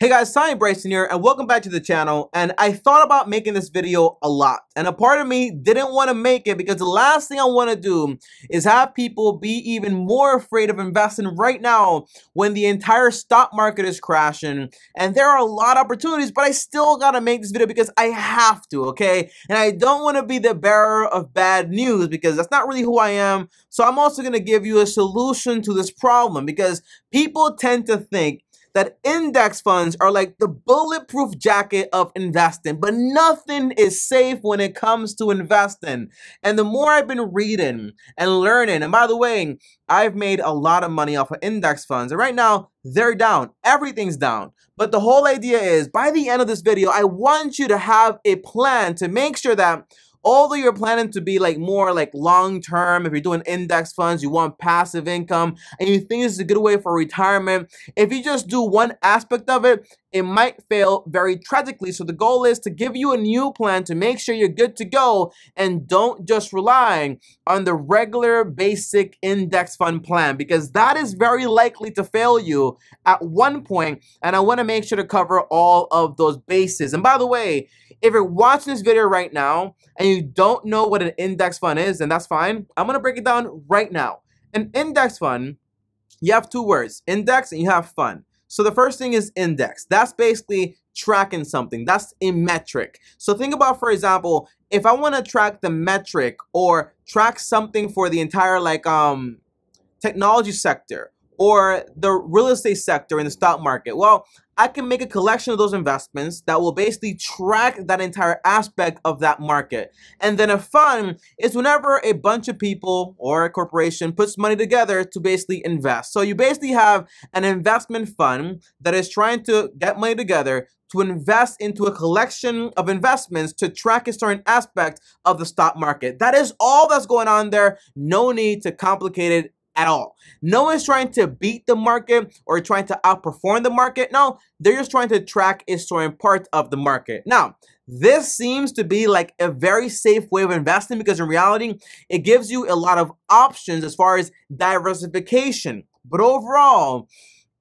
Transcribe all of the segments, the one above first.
Hey guys, TommyBryson here, and welcome back to the channel. And I thought about making this video a lot, and a part of me didn't want to make it because the last thing I want to do is have people be even more afraid of investing right now when the entire stock market is crashing and there are a lot of opportunities, but I still gotta make this video because I have to, okay? And I don't want to be the bearer of bad news because that's not really who I am. So I'm also gonna give you a solution to this problem because people tend to think that index funds are like the bulletproof jacket of investing, but nothing is safe when it comes to investing. And the more I've been reading and learning, and by the way, I've made a lot of money off of index funds, and right now they're down. Everything's down. But the whole idea is, by the end of this video, I want you to have a plan to make sure that although you're planning to be more long-term, if you're doing index funds, you want passive income, and you think this is a good way for retirement, if you just do one aspect of it, it might fail very tragically. So the goal is to give you a new plan to make sure you're good to go and don't just rely on the regular basic index fund plan because that is very likely to fail you at one point, and I want to make sure to cover all of those bases. And by the way, if you're watching this video right now and you don't know what an index fund is, then that's fine. I'm going to break it down right now. An index fund, you have two words, index and you have fund. So the first thing is index. That's basically tracking something. That's a metric. So think about, for example, if I want to track the metric or track something for the entire technology sector or the real estate sector in the stock market, well, I can make a collection of those investments that will basically track that entire aspect of that market. And then a fund is whenever a bunch of people or a corporation puts money together to basically invest. So you basically have an investment fund that is trying to get money together to invest into a collection of investments to track a certain aspect of the stock market. That is all that's going on there. No need to complicate it at all. No one's trying to beat the market or trying to outperform the market. No, they're just trying to track a certain part of the market. Now, this seems to be like a very safe way of investing because in reality, it gives you a lot of options as far as diversification. But overall,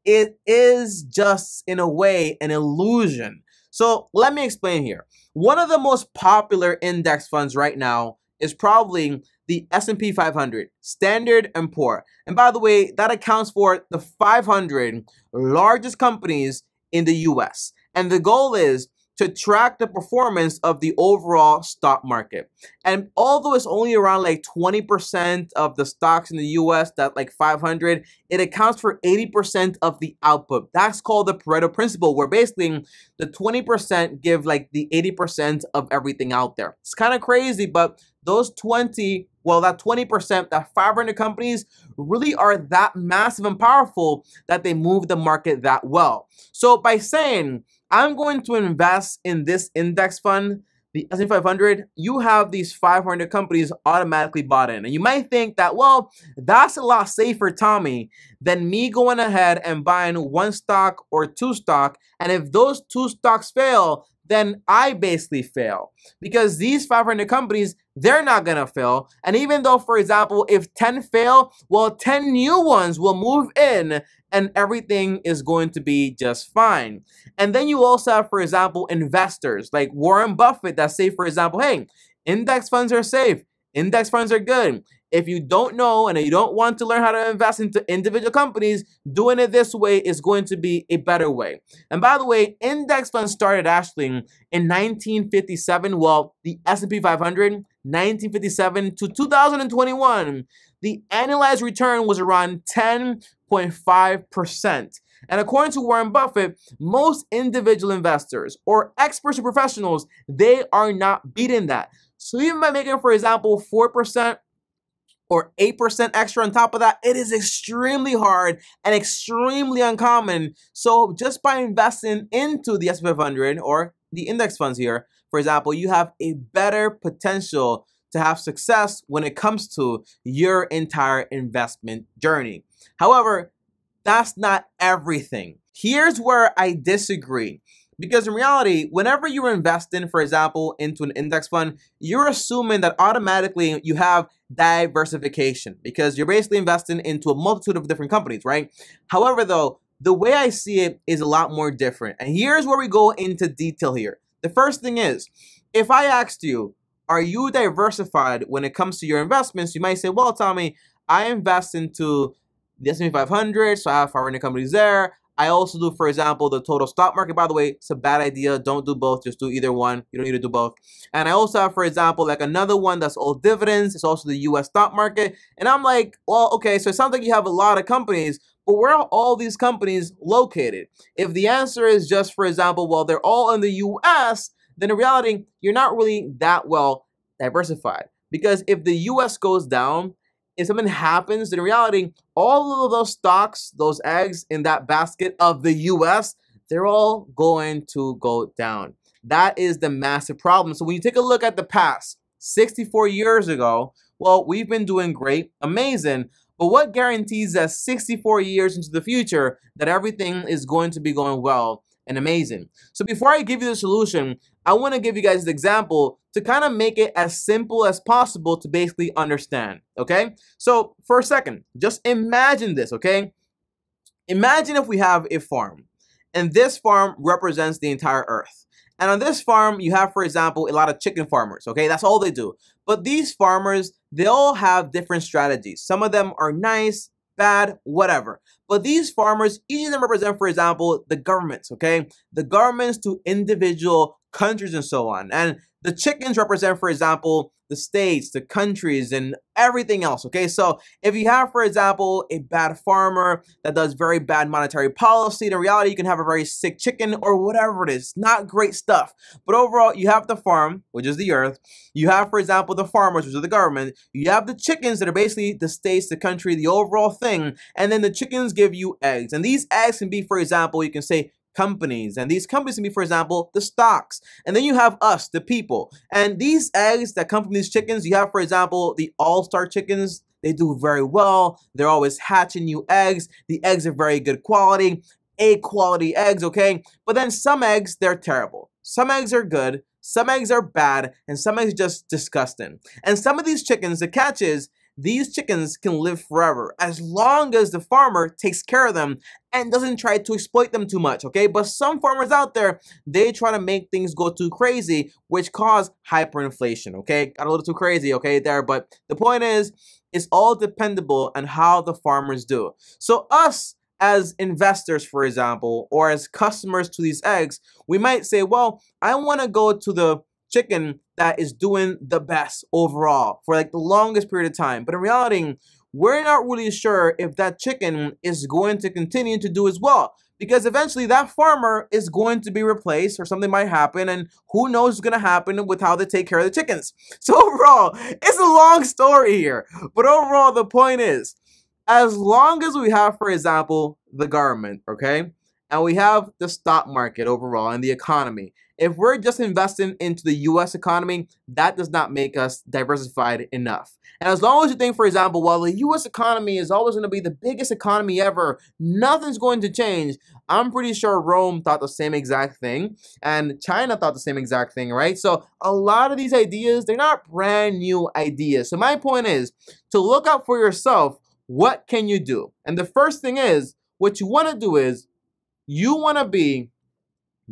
it is just in a way an illusion. So let me explain here. One of the most popular index funds right now is probably the S&P 500, Standard & Poor. And by the way, that accounts for the 500 largest companies in the US. And the goal is to track the performance of the overall stock market. And although it's only around 20% of the stocks in the US, that 500, it accounts for 80% of the output. That's called the Pareto principle, where basically the 20% give the 80% of everything out there. It's kind of crazy, but those 20, well, that 20%, that 500 companies really are that massive and powerful that they move the market that well. So by saying, I'm going to invest in this index fund, the S&P 500, you have these 500 companies automatically bought in. And you might think that, well, that's a lot safer, Tommy, than me going ahead and buying one stock or two stock. And if those two stocks fail, then I basically fail. Because these 500 companies, they're not gonna fail. And even though, for example, if 10 fail, well, 10 new ones will move in and everything is going to be just fine. And then you also have, for example, investors like Warren Buffett that say, for example, hey, index funds are safe. Index funds are good. If you don't know and you don't want to learn how to invest into individual companies, doing it this way is going to be a better way. And by the way, index funds started actually in 1957. Well, the S&P 500, 1957 to 2021, the annualized return was around 10.5%. And according to Warren Buffett, most individual investors or experts or professionals, they are not beating that. So even by making, for example, 4%, or 8% extra on top of that, it is extremely hard and extremely uncommon. So just by investing into the S&P 500 or the index funds here, for example, you have a better potential to have success when it comes to your entire investment journey. However, that's not everything. Here's where I disagree. Because in reality, whenever you're investing, for example, into an index fund, you're assuming that automatically you have diversification because you're basically investing into a multitude of different companies, right? However, though, the way I see it is a lot more different. And here's where we go into detail here. The first thing is, if I asked you, are you diversified when it comes to your investments? You might say, well, Tommy, I invest into the S&P 500, so I have 500 companies there. I also do, for example, the total stock market. By the way, it's a bad idea. Don't do both. Just do either one. You don't need to do both. And I also have, for example, like another one that's all dividends. It's also the U.S. stock market. And I'm like, well, okay, so it sounds like you have a lot of companies, but where are all these companies located? If the answer is just, for example, well, they're all in the U.S., then in reality, you're not really that well diversified. Because if the U.S. goes down, if something happens, then in reality, all of those stocks, those eggs in that basket of the US, they're all going to go down. That is the massive problem. So when you take a look at the past, 64 years ago, well, we've been doing great, amazing. But what guarantees that 64 years into the future that everything is going to be going well and amazing? So before I give you the solution, I want to give you guys an example to kind of make it as simple as possible to basically understand, okay? So for a second, just imagine this, okay? Imagine if we have a farm, and this farm represents the entire earth. And on this farm, you have, for example, a lot of chicken farmers, okay? That's all they do. But these farmers, they all have different strategies. Some of them are nice, bad, whatever. But these farmers, each of them represent, for example, the governments, okay? The governments to individual countries and so on. And the chickens represent, for example, the states, the countries, and everything else, okay? So if you have, for example, a bad farmer that does very bad monetary policy, in reality, you can have a very sick chicken or whatever it is. Not great stuff. But overall, you have the farm, which is the earth. You have, for example, the farmers, which are the government. You have the chickens that are basically the states, the country, the overall thing. And then the chickens give you eggs. And these eggs can be, for example, you can say, companies, and these companies can be, for example, the stocks. And then you have us, the people, and these eggs that come from these chickens. You have, for example, the all-star chickens. They do very well. They're always hatching new eggs. The eggs are very good quality, A-quality eggs, okay? But then some eggs, they're terrible. Some eggs are good, some eggs are bad, and some eggs are just disgusting. And some of these chickens, the catch is, these chickens can live forever as long as the farmer takes care of them and doesn't try to exploit them too much, okay? But some farmers out there, they try to make things go too crazy, which cause hyperinflation, okay? Got a little too crazy, okay, there. But the point is, it's all dependable on how the farmers do. So us as investors, for example, or as customers to these eggs, we might say, well, I want to go to the chicken that is doing the best overall for like the longest period of time. But in reality, we're not really sure if that chicken is going to continue to do as well, because eventually that farmer is going to be replaced or something might happen, and who knows what's going to happen with how they take care of the chickens. So overall, it's a long story here, but overall the point is, as long as we have, for example, the government, okay, and we have the stock market overall and the economy, if we're just investing into the US economy, that does not make us diversified enough. And as long as you think, for example, well, the US economy is always going to be the biggest economy ever, nothing's going to change. I'm pretty sure Rome thought the same exact thing, and China thought the same exact thing, right? So a lot of these ideas, they're not brand new ideas. So my point is to look out for yourself. What can you do? And the first thing is, what you want to do is you want to be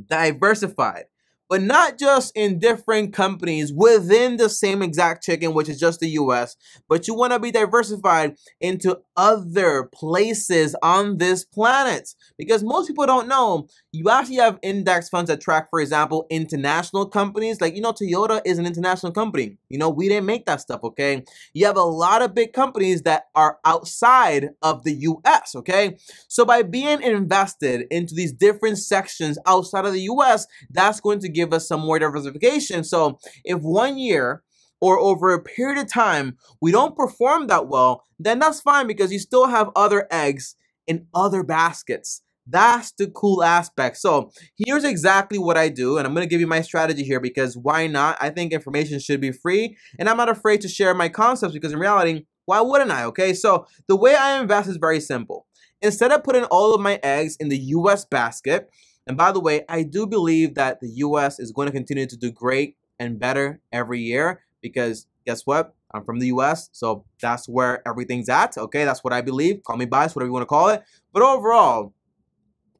diversified, but not just in different companies within the same exact chicken, which is just the US, but you want to be diversified into other places on this planet. Because most people don't know, you actually have index funds that track, for example, international companies. Like, you know, Toyota is an international company. You know, we didn't make that stuff, okay? You have a lot of big companies that are outside of the US, okay? So by being invested into these different sections outside of the US, that's going to give us some more diversification. So if 1 year or over a period of time we don't perform that well, then that's fine, because you still have other eggs in other baskets. That's the cool aspect. So here's exactly what I do, and I'm going to give you my strategy here, because why not? I think information should be free, and I'm not afraid to share my concepts, because in reality, why wouldn't I? Okay, so the way I invest is very simple. Instead of putting all of my eggs in the US basket, and by the way, I do believe that the US is going to continue to do great and better every year, because guess what? I'm from the US, so that's where everything's at. Okay, that's what I believe. Call me biased, whatever you want to call it. But overall,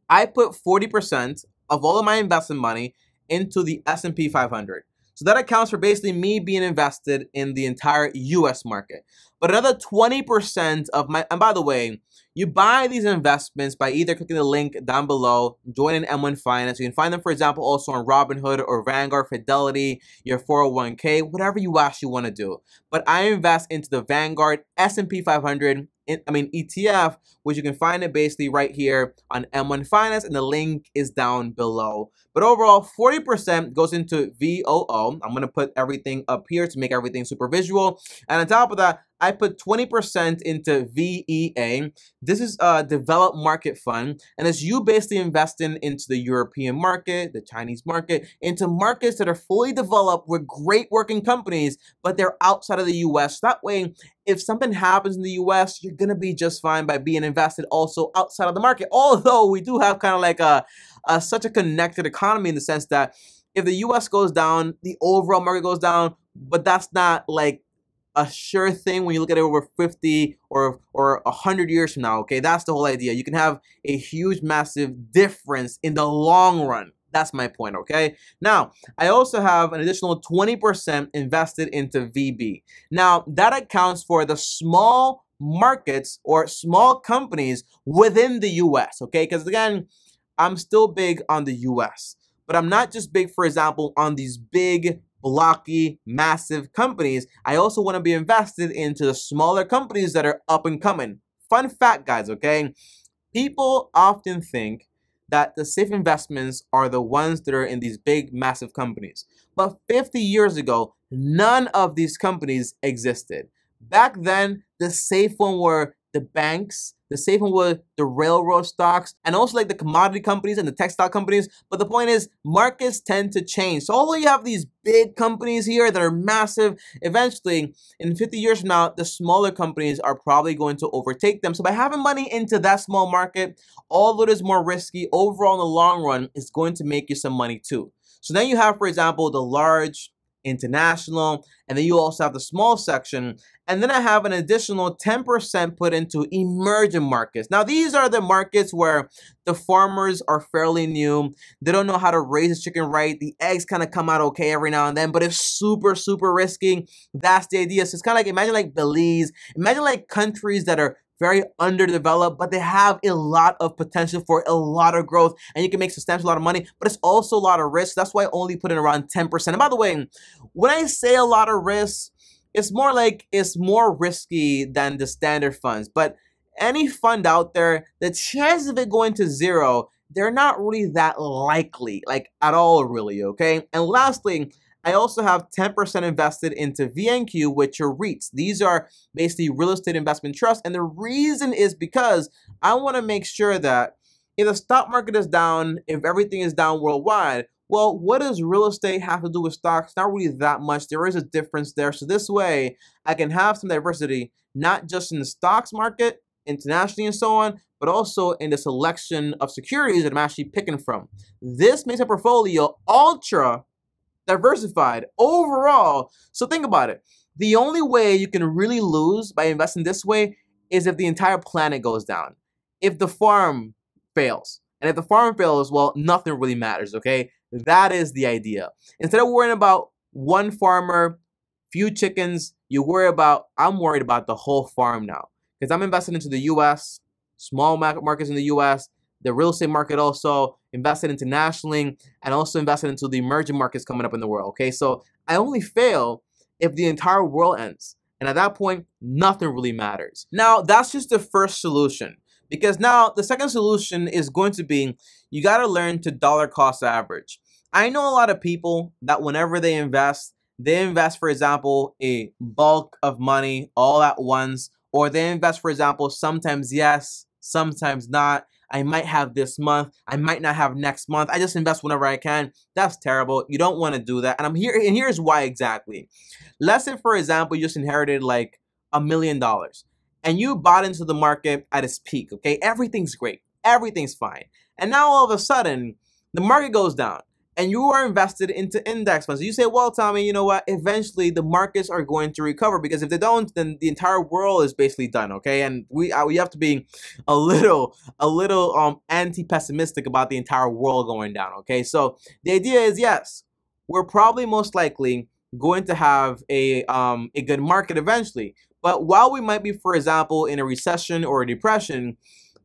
I put 40% of all of my investment money into the S&P 500. So that accounts for basically me being invested in the entire US market. But another 20% of my, and by the way, you buy these investments by either clicking the link down below, joining M1 Finance. You can find them, for example, also on Robinhood or Vangaurd, Fidelity, your 401k, whatever you actually want to do. But I invest into the Vangaurd S&P 500, ETF, which you can find it basically right here on M1 Finance, and the link is down below. But overall, 40% goes into VOO. I'm going to put everything up here to make everything super visual. And on top of that, I put 20% into VEA. This is a developed market fund, and it's you basically investing into the European market, the Chinese market, into markets that are fully developed with great working companies, but they're outside of the US. That way, if something happens in the US, you're gonna be just fine by being invested also outside of the market. Although we do have kind of like such a connected economy in the sense that if the US goes down, the overall market goes down, but that's not like a sure thing when you look at it over 50 or 100 years from now, okay? That's the whole idea. You can have a huge, massive difference in the long run. That's my point, okay? Now, I also have an additional 20% invested into VB. Now, that accounts for the small markets or small companies within the US, okay? Because again, I'm still big on the US, but I'm not just big, for example, on these big, blocky, massive companies. I also want to be invested into the smaller companies that are up and coming. Fun fact, guys, okay? People often think that the safe investments are the ones that are in these big, massive companies. But 50 years ago, none of these companies existed. Back then, the safe one were the banks, the safe one were the railroad stocks, and also like the commodity companies and the textile companies. But the point is, markets tend to change. So although you have these big companies here that are massive, eventually, in 50 years from now, the smaller companies are probably going to overtake them. So by having money into that small market, although it is more risky, overall in the long run, it's going to make you some money too. So then you have, for example, the large, international, and then you also have the small section, and then I have an additional 10% put into emerging markets. Now these are the markets where the farmers are fairly new, they don't know how to raise the chicken right, the eggs kind of come out okay every now and then, but it's super risky. That's the idea. So it's kind of like, imagine like Belize, imagine like countries that are very underdeveloped, but they have a lot of potential for a lot of growth, and you can make substantial lot of money, but it's also a lot of risk. That's why I only put in around 10%. And by the way, when I say a lot of risk, it's more like it's more risky than the standard funds. But any fund out there, the chances of it going to zero, they're not really that likely, like at all really, okay? And lastly, I also have 10% invested into VNQ, which are REITs. These are basically real estate investment trusts. And the reason is because I want to make sure that if the stock market is down, if everything is down worldwide, well, what does real estate have to do with stocks? Not really that much. There is a difference there. So this way, I can have some diversity, not just in the stocks market, internationally and so on, but also in the selection of securities that I'm actually picking from. This makes a portfolio ultra diversified overall. So think about it. The only way you can really lose by investing this way is if the entire planet goes down. If the farm fails. And if the farm fails, well, nothing really matters, okay? That is the idea. Instead of worrying about one farmer, few chickens, I'm worried about the whole farm now. Because I'm invested into the US, small markets in the US, the real estate market also, invested internationally, and also invested into the emerging markets coming up in the world, okay? So I only fail if the entire world ends. And at that point, nothing really matters. Now, that's just the first solution. Because now the second solution is going to be, you got to learn to dollar cost average. I know a lot of people that whenever they invest, for example, a bulk of money all at once, or they invest, for example, sometimes yes, sometimes not. I might have this month, I might not have next month. I just invest whenever I can. That's terrible. You don't want to do that. And here's why exactly. Let's say, for example, you just inherited like $1 million and you bought into the market at its peak, okay? Everything's great. Everything's fine. And now all of a sudden, the market goes down. and you are invested into index funds. You say, well, Tommy, you know what? Eventually, the markets are going to recover, because if they don't, then the entire world is basically done, okay? And we have to be a little anti-pessimistic about the entire world going down, okay? So the idea is, yes, we're probably most likely going to have a good market eventually. But while we might be, for example, in a recession or a depression,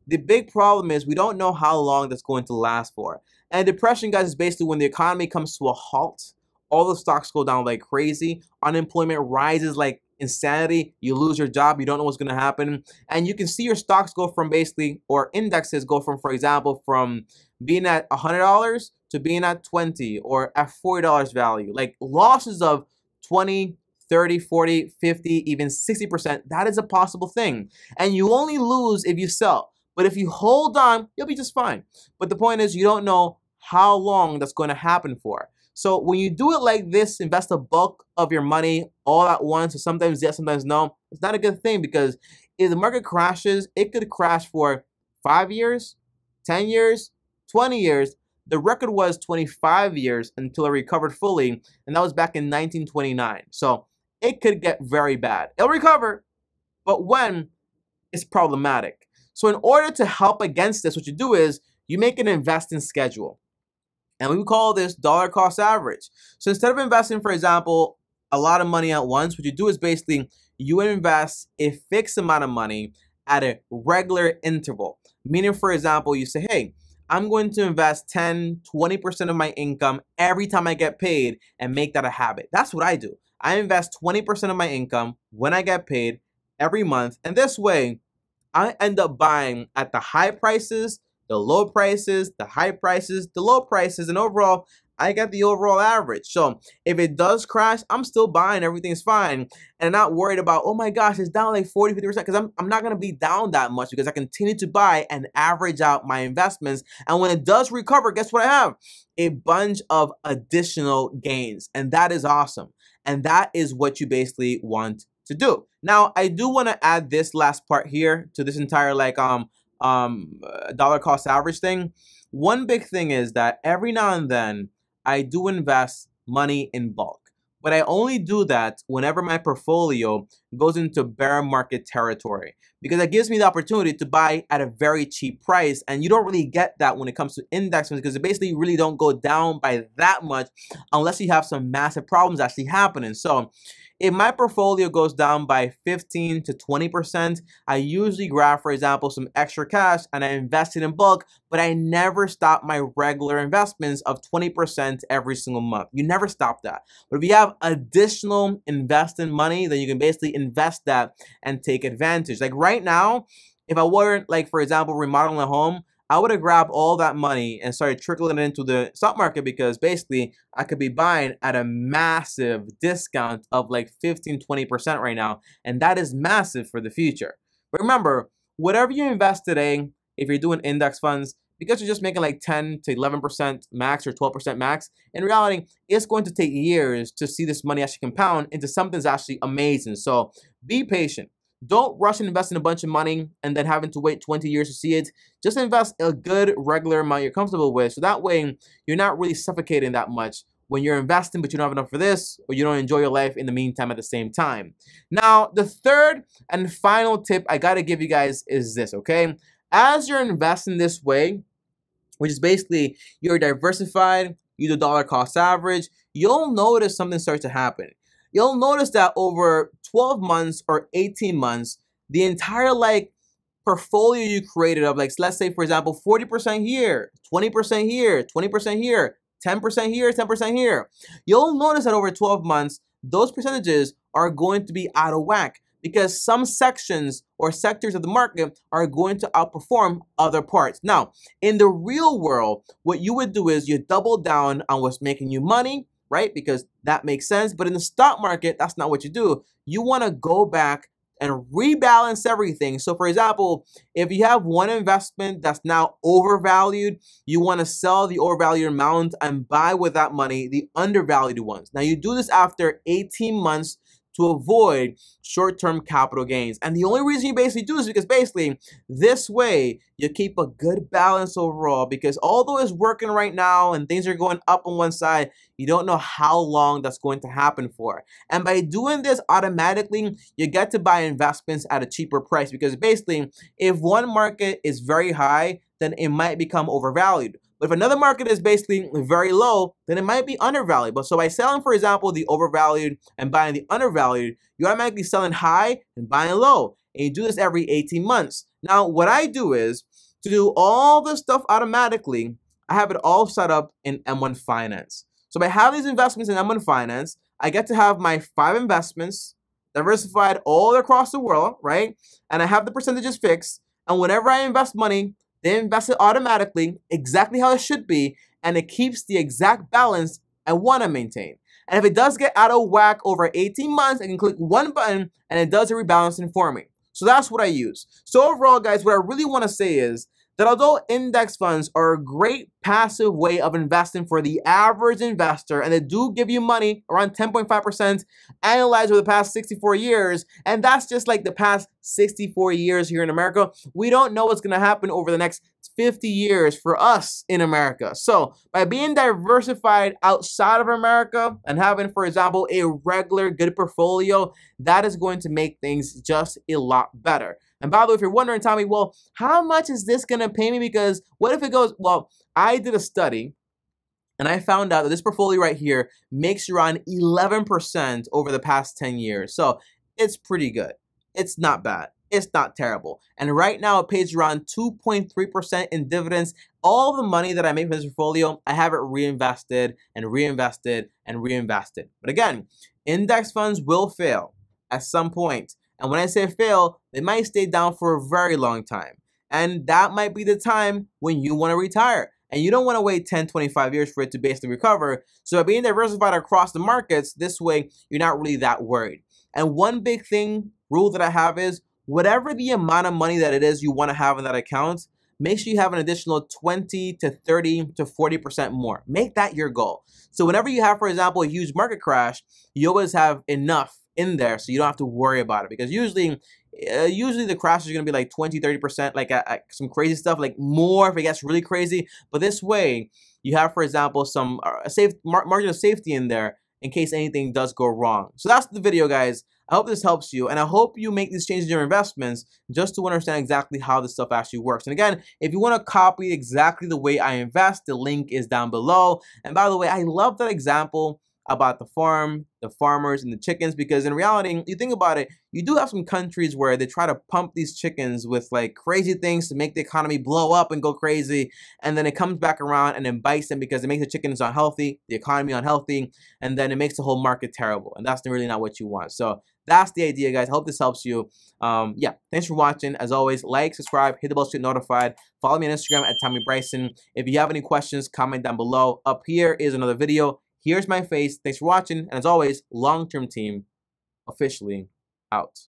the big problem is we don't know how long that's going to last for. And depression, guys, is basically when the economy comes to a halt, all the stocks go down like crazy, unemployment rises like insanity, you lose your job, you don't know what's going to happen, and you can see your stocks go from basically, or indexes go from, for example, from being at $100 to being at $20 or at $40 value, like losses of 20, 30, 40, 50, even 60%. That is a possible thing, and you only lose if you sell. But if you hold on, you'll be just fine. But the point is, you don't know how long that's going to happen for. So when you do it like this, invest a bulk of your money all at once, so sometimes yes, sometimes no, it's not a good thing, because if the market crashes, it could crash for 5 years, 10 years, 20 years. The record was 25 years until it recovered fully, and that was back in 1929. So it could get very bad. It'll recover, but when, it's problematic. So in order to help against this, what you do is you make an investing schedule. And we call this dollar cost average. So instead of investing, for example, a lot of money at once, what you do is basically you invest a fixed amount of money at a regular interval. Meaning, for example, you say, hey, I'm going to invest 10, 20% of my income every time I get paid and make that a habit. That's what I do. I invest 20% of my income when I get paid every month. And this way, I end up buying at the high prices, the low prices, the high prices, the low prices, and overall, I get the overall average. So if it does crash, I'm still buying, everything's fine, and I'm not worried about, oh my gosh, it's down like 40, 50%, because I'm not going to be down that much, because I continue to buy and average out my investments. And when it does recover, guess what I have? A bunch of additional gains, and that is awesome. And that is what you basically want to do. Now, I do want to add this last part here to this entire like dollar cost average thing. One big thing is that every now and then I do invest money in bulk, but I only do that whenever my portfolio goes into bear market territory, because that gives me the opportunity to buy at a very cheap price. And you don't really get that when it comes to index funds, because they basically really don't go down by that much unless you have some massive problems actually happening. So if my portfolio goes down by 15 to 20%, I usually grab, for example, some extra cash and I invest it in bulk, but I never stop my regular investments of 20% every single month. You never stop that. But if you have additional investing money, then you can basically invest that and take advantage. Like right now, if I weren't, like, for example, remodeling a home, I would have grabbed all that money and started trickling it into the stock market, because basically I could be buying at a massive discount of like 15–20% right now. And that is massive for the future. But remember, whatever you invest today, if you're doing index funds, because you're just making like 10 to 11% max or 12% max, in reality, it's going to take years to see this money actually compound into something that's actually amazing. So be patient. Don't rush and invest in a bunch of money and then having to wait 20 years to see it. Just invest a good regular amount you're comfortable with, so that way you're not really suffocating that much when you're investing, but you don't have enough for this, or you don't enjoy your life in the meantime at the same time. Now, the third and final tip I gotta give you guys is this, okay? As you're investing this way, which is basically you're diversified, you do dollar cost average, you'll notice something starts to happen. You'll notice that over 12 months or 18 months, the entire like portfolio you created of, like, let's say, for example, 40% here, 20% here, 20% here, 10% here, 10% here. You'll notice that over 12 months, those percentages are going to be out of whack, because some sections or sectors of the market are going to outperform other parts. Now, in the real world, what you would do is you double down on what's making you money, right? Because that makes sense. But in the stock market, that's not what you do. You want to go back and rebalance everything. So for example, if you have one investment that's now overvalued, you want to sell the overvalued amount and buy with that money the undervalued ones. Now you do this after 18 months to avoid short-term capital gains. And the only reason you basically do this is because basically this way you keep a good balance overall, because although it's working right now and things are going up on one side, you don't know how long that's going to happen for. And by doing this automatically, you get to buy investments at a cheaper price, because basically if one market is very high, then it might become overvalued. But if another market is basically very low, then it might be undervalued. But so by selling, for example, the overvalued and buying the undervalued, you're automatically selling high and buying low. And you do this every 18 months. Now, what I do is, to do all this stuff automatically, I have it all set up in M1 Finance. So by having these investments in M1 Finance, I get to have my 5 investments diversified all across the world, right? And I have the percentages fixed. And whenever I invest money, they invest it automatically, exactly how it should be, and it keeps the exact balance I want to maintain. And if it does get out of whack over 18 months, I can click one button and it does a rebalancing for me. So that's what I use. So overall, guys, what I really want to say is that although index funds are a great passive way of investing for the average investor, and they do give you money around 10.5% annualized over the past 64 years, and that's just like the past 64 years here in America, we don't know what's going to happen over the next 50 years for us in America. So by being diversified outside of America and having, for example, a regular good portfolio, that is going to make things just a lot better. And by the way, if you're wondering, Tommy, well, how much is this going to pay me? Because what if it goes, well, I did a study and I found out that this portfolio right here makes around 11% over the past 10 years. So it's pretty good. It's not bad. It's not terrible. And right now it pays around 2.3% in dividends. All the money that I make from this portfolio, I have it reinvested and reinvested and reinvested. But again, index funds will fail at some point. And when I say fail, they might stay down for a very long time. And that might be the time when you want to retire. And you don't want to wait 10, 25 years for it to basically recover. So by being diversified across the markets, this way, you're not really that worried. And one big rule that I have is, whatever the amount of money that it is you want to have in that account, make sure you have an additional 20 to 30 to 40% more. Make that your goal. So whenever you have, for example, a huge market crash, you always have enough in there so you don't have to worry about it, because usually the crashes are going to be like 20-30%, like some crazy stuff, like more if it gets really crazy. But this way you have, for example, some margin of safety in there in case anything does go wrong. So that's the video, guys. I hope this helps you, and I hope you make these changes in your investments just to understand exactly how this stuff actually works. And again, if you want to copy exactly the way I invest, the link is down below. And by the way, I love that example about the farm, the farmers, and the chickens, because in reality, you think about it, you do have some countries where they try to pump these chickens with like crazy things to make the economy blow up and go crazy, and then it comes back around and then bites them because it makes the chickens unhealthy, the economy unhealthy, and then it makes the whole market terrible, and that's really not what you want. So that's the idea, guys. I hope this helps you. Yeah, thanks for watching. As always, like, subscribe, hit the bell to get notified. Follow me on Instagram at TommyBryson. If you have any questions, comment down below. Up here is another video. Here's my face. Thanks for watching. And as always, long-term team officially out.